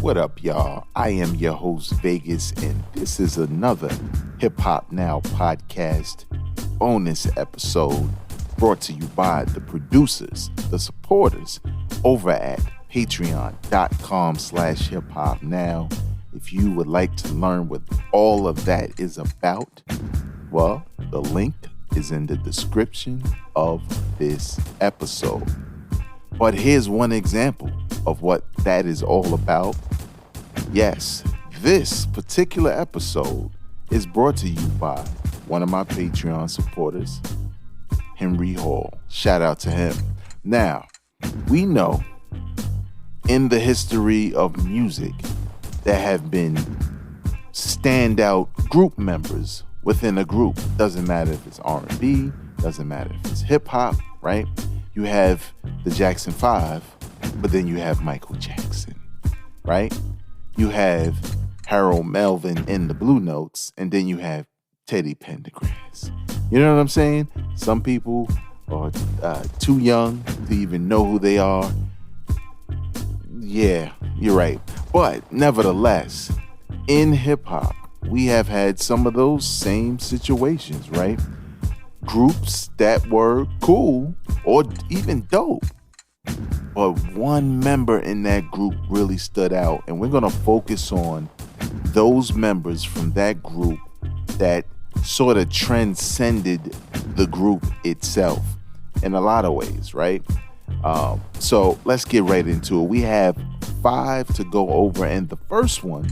What up, y'all? I am your host, Vegas, and this is another Hip Hop Now podcast bonus episode brought to you by the producers, the supporters over at patreon.com/hiphopnow. If you would like to learn what all of that is about, well, the link is in the description of this episode. But here's one example of what that is all about. Yes, this particular episode is brought to you by one of my Patreon supporters, Henry Hall. Shout out to him. Now, we know in the history of music there have been standout group members within a group. Doesn't matter if it's R&B, doesn't matter if it's hip hop, right? You have the Jackson 5, but then you have Michael Jackson, right? You have Harold Melvin in the Blue Notes, and then you have Teddy Pendergrass. You know what I'm saying? Some people are too young to even know who they are. Yeah, you're right. But nevertheless, in hip-hop, we have had some of those same situations, right? Groups that were cool or even dope, but one member in that group really stood out, and we're going to focus on those members from that group that sort of transcended the group itself in a lot of ways, right? So let's get right into it. We have 5 to go over, and the first one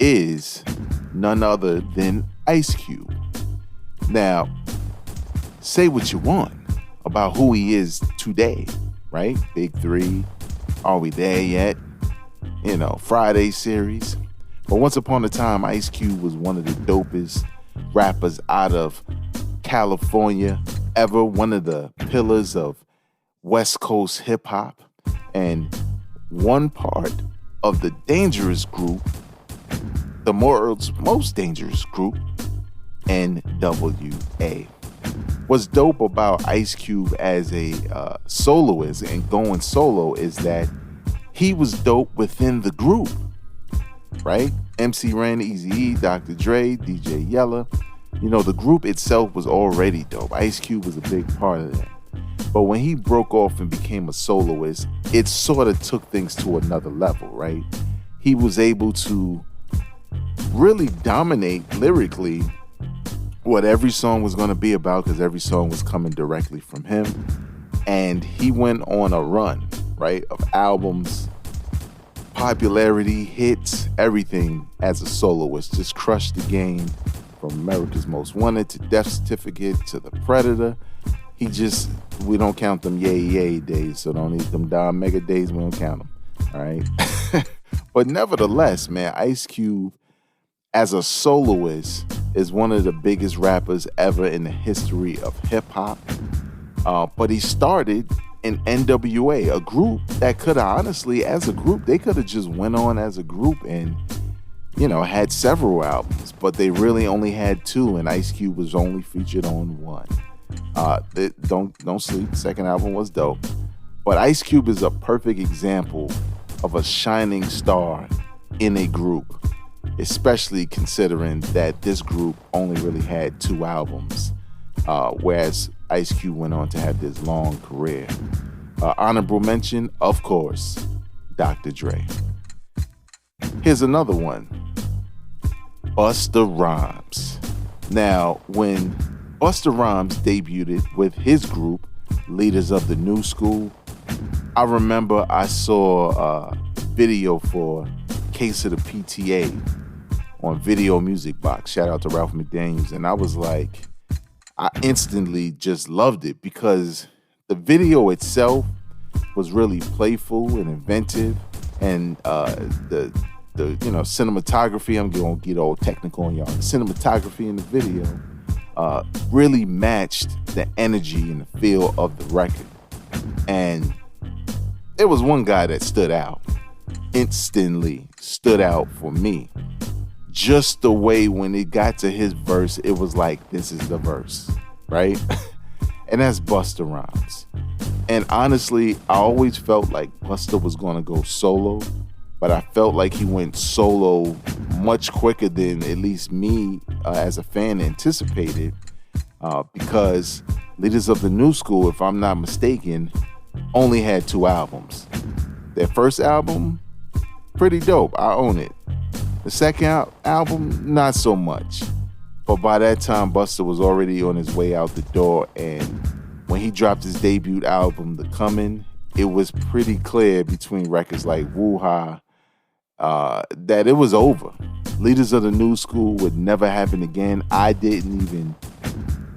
is none other than Ice Cube. Now, say what you want about who he is today, right? Big 3, are we there yet? You know, Friday series. But once upon a time, Ice Cube was one of the dopest rappers out of California ever, one of the pillars of West Coast hip hop, and one part of the dangerous group, the world's most dangerous group, NWA. What's dope about Ice Cube as a soloist and going solo is that he was dope within the group, right? MC Ren, Eazy-E, Dr. Dre, DJ Yella. You know, the group itself was already dope. Ice Cube was a big part of that. But when he broke off and became a soloist, it sort of took things to another level, right? He was able to really dominate lyrically what every song was going to be about, because every song was coming directly from him. And he went on a run, right, of albums, popularity, hits, everything as a soloist. Just crushed the game from America's Most Wanted to Death Certificate to The Predator. We don't count them yay days, so don't need them Don Mega days, we don't count them, all right? But nevertheless, man, Ice Cube as a soloist is one of the biggest rappers ever in the history of hip-hop. But he started in NWA, a group that could have honestly, as a group, they could have just went on as a group and, you know, had several albums, but they really only had 2, and Ice Cube was only featured on 1. Don't sleep, the second album was dope. But Ice Cube is a perfect example of a shining star in a group, especially considering that this group only really had 2 albums, whereas Ice Cube went on to have this long career. Honorable mention, of course, Dr. Dre. Here's another one, Busta Rhymes. Now, when Busta Rhymes debuted with his group, Leaders of the New School, I remember I saw a video for Case of the PTA on Video Music Box. Shout out to Ralph McDaniels. And I was like, I instantly just loved it because the video itself was really playful and inventive, and the cinematography, I'm gonna get all technical on y'all. The cinematography in the video really matched the energy and the feel of the record. And there was one guy that stood out, instantly stood out for me. Just the way when it got to his verse, it was like, this is the verse, right? And that's Busta Rhymes. And honestly, I always felt like Busta was going to go solo, but I felt like he went solo much quicker than at least me as a fan anticipated, because Leaders of the New School, if I'm not mistaken, only had 2 albums. Their first album, pretty dope. I own it. The second album, not so much. But by that time, Busta was already on his way out the door, and when he dropped his debut album, The Comin', it was pretty clear between records like Woo-Ha that it was over. Leaders of the New School would never happen again. I didn't even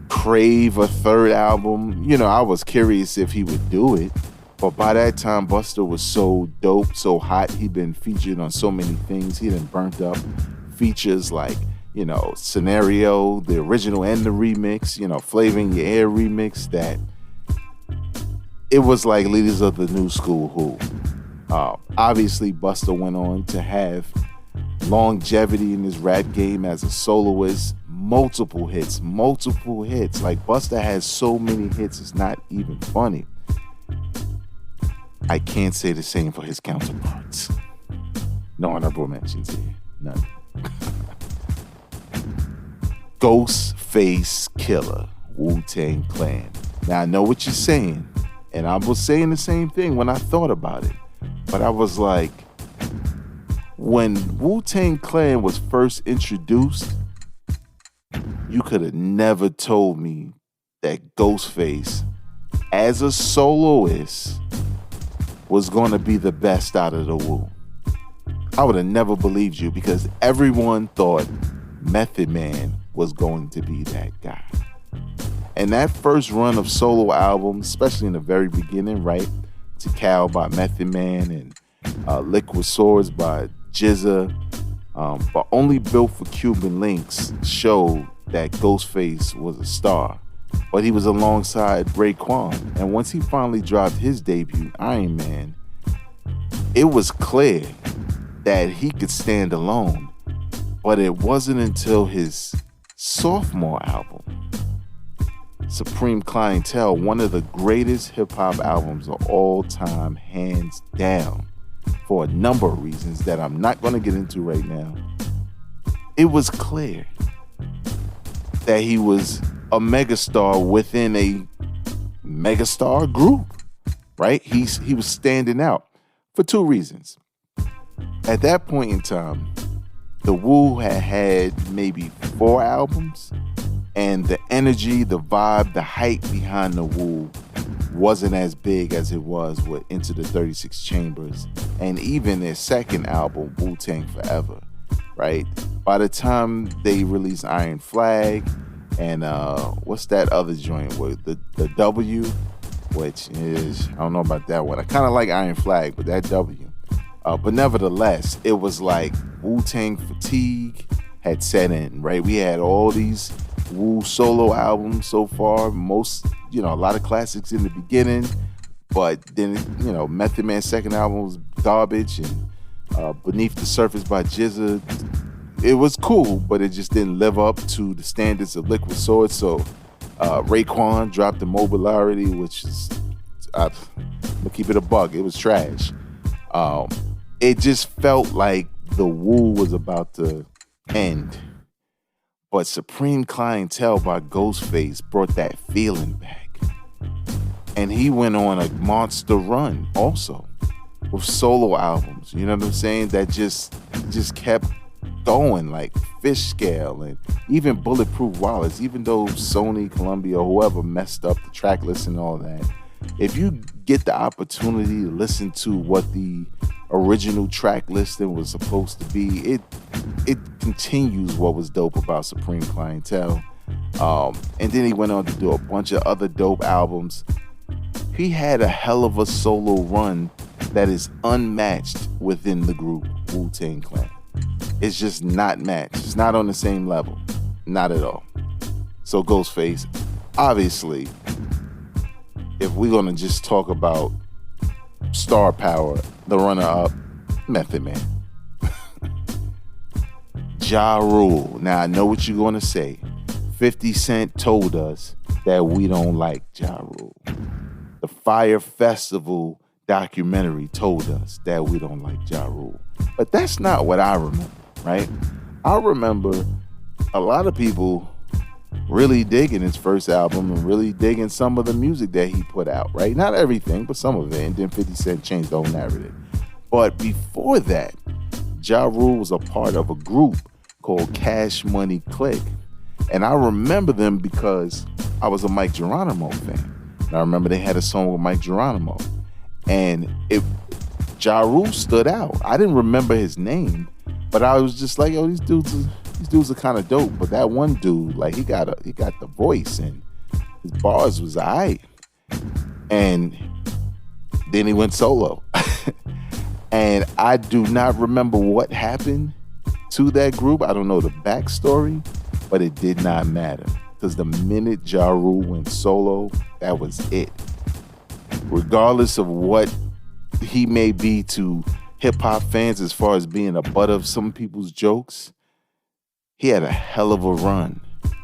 crave a third album. You know, I was curious if he would do it. But by that time, Busta was so dope, so hot. He'd been featured on so many things. He done burnt up features like, you know, Scenario, the original and the remix, you know, Flavor in Your Air remix, that it was like Leaders of the New School who. Obviously, Busta went on to have longevity in his rap game as a soloist. Multiple hits. Like, Busta has so many hits, it's not even funny. I can't say the same for his counterparts. No honorable mentions here. None. Ghostface Killer, Wu-Tang Clan. Now, I know what you're saying, and I was saying the same thing when I thought about it. But I was like, when Wu-Tang Clan was first introduced, you could have never told me that Ghostface, as a soloist, was going to be the best out of the Wu. I would have never believed you, because everyone thought Method Man was going to be that guy. And that first run of solo albums, especially in the very beginning, right? Tikal by Method Man and Liquid Swords by GZA, but Only Built for Cuban Links showed that Ghostface was a star. But he was alongside Raekwon, and once he finally dropped his debut, Iron Man, it was clear that he could stand alone. But it wasn't until his sophomore album, Supreme Clientele, one of the greatest hip-hop albums of all time, hands down, for a number of reasons that I'm not going to get into right now, it was clear that he was a megastar within a megastar group, right? He was standing out for 2 reasons. At that point in time, the Wu had maybe 4 albums, and the energy, the vibe, the hype behind the Wu wasn't as big as it was with Into the 36 Chambers, and even their second album, Wu-Tang Forever, right? By the time they released Iron Flag, and what's that other joint with the W, which is, I don't know about that one. I kind of like Iron Flag, but that W. But nevertheless, it was like Wu-Tang fatigue had set in, right? We had all these Wu solo albums so far, most, you know, a lot of classics in the beginning, but then, you know, Method Man's second album was garbage, and Beneath the Surface by GZA, it was cool, but it just didn't live up to the standards of Liquid Swords. So Raekwon dropped the Mobilarity, which is, I'm gonna keep it a buck, it was trash. It just felt like the Wu was about to end. But Supreme Clientele by Ghostface brought that feeling back. And he went on a monster run also with solo albums, you know what I'm saying? That just kept going, like Fish Scale and even Bulletproof Wallace, even though Sony, Columbia, whoever messed up the track list and all that. If you get the opportunity to listen to what the original track listing was supposed to be, it continues what was dope about Supreme Clientele. And then he went on to do a bunch of other dope albums. He had a hell of a solo run that is unmatched within the group Wu-Tang Clan. It's just not matched. It's not on the same level. Not at all. So Ghostface, obviously, if we're gonna just talk about star power, the runner-up, Method Man. Ja Rule. Now, I know what you're gonna say. 50 Cent told us that we don't like Ja Rule. The Fire Festival documentary told us that we don't like Ja Rule. But that's not what I remember, right? I remember a lot of people really digging his first album and really digging some of the music that he put out, right? Not everything, but some of it. And then 50 Cent changed the whole narrative. But before that, Ja Rule was a part of a group called Cash Money Click. And I remember them because I was a Mike Geronimo fan. And I remember they had a song with Mike Geronimo. And Ja Rule stood out. I didn't remember his name, but I was just like, yo, these dudes are kind of dope. But that one dude, like, he got the voice and his bars was alright. And then he went solo. And I do not remember what happened to that group. I don't know the backstory, but it did not matter. Because the minute Ja Rule went solo, that was it. Regardless of what he may be to hip-hop fans as far as being a butt of some people's jokes, he had a hell of a run,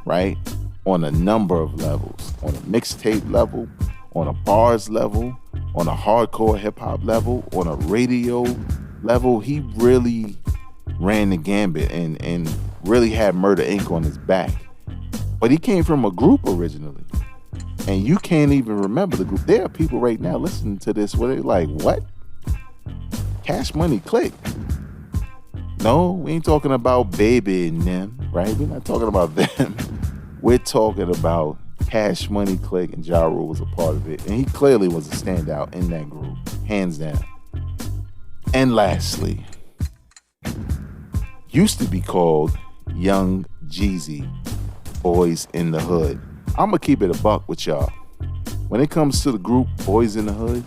right? On a number of levels. On a mixtape level, on a bars level, on a hardcore hip-hop level, on a radio level. He really ran the gambit and really had Murder Inc. on his back. But he came from a group originally. And you can't even remember the group. There are people right now listening to this where they're like, what? Cash Money Click? No, we ain't talking about Baby and them, right? We're not talking about them. We're talking about Cash Money Click, and Ja Rule was a part of it. And he clearly was a standout in that group, hands down. And lastly, used to be called Young Jeezy, Boys in the Hood. I'm going to keep it a buck with y'all. When it comes to the group Boys in the Hood,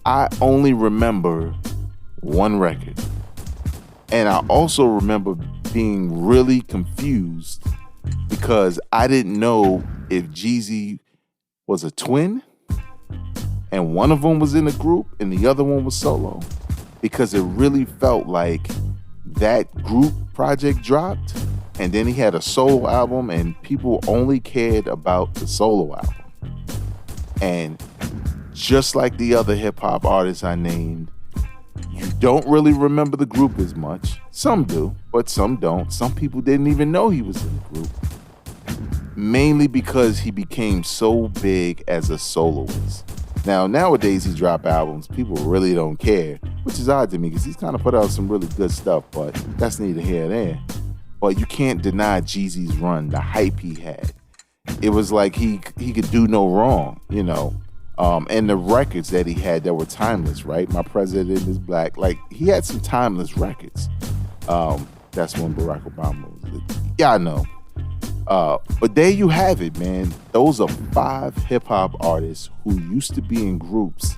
I only remember one record. And I also remember being really confused because I didn't know if Jeezy was a twin and one of them was in the group and the other one was solo, because it really felt like that group project dropped and then he had a solo album and people only cared about the solo album. And just like the other hip-hop artists I named, you don't really remember the group as much. Some do, but some don't. Some people didn't even know he was in the group. Mainly because he became so big as a soloist. Now, nowadays he drop albums, people really don't care, which is odd to me because he's kind of put out some really good stuff, but that's neither here nor there. But you can't deny Jeezy's run, the hype he had. It was like he could do no wrong, you know. And the records that he had that were timeless, right? My President is Black. Like, he had some timeless records. That's when Barack Obama was like, yeah, I know. But there you have it, man. Those are 5 hip-hop artists who used to be in groups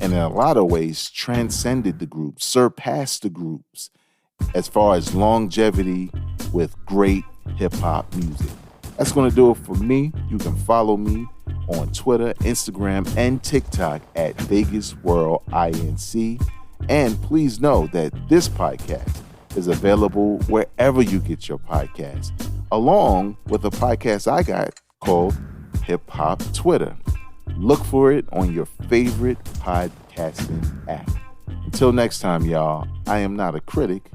and in a lot of ways transcended the groups, surpassed the groups as far as longevity with great hip-hop music. That's going to do it for me. You can follow me on Twitter, Instagram, and TikTok at Vegas World INC. And please know that this podcast is available wherever you get your podcasts, along with a podcast I got called Hip Hop Twitter. Look for it on your favorite podcasting app. Until next time, y'all, I am not a critic.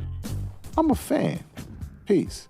I'm a fan. Peace.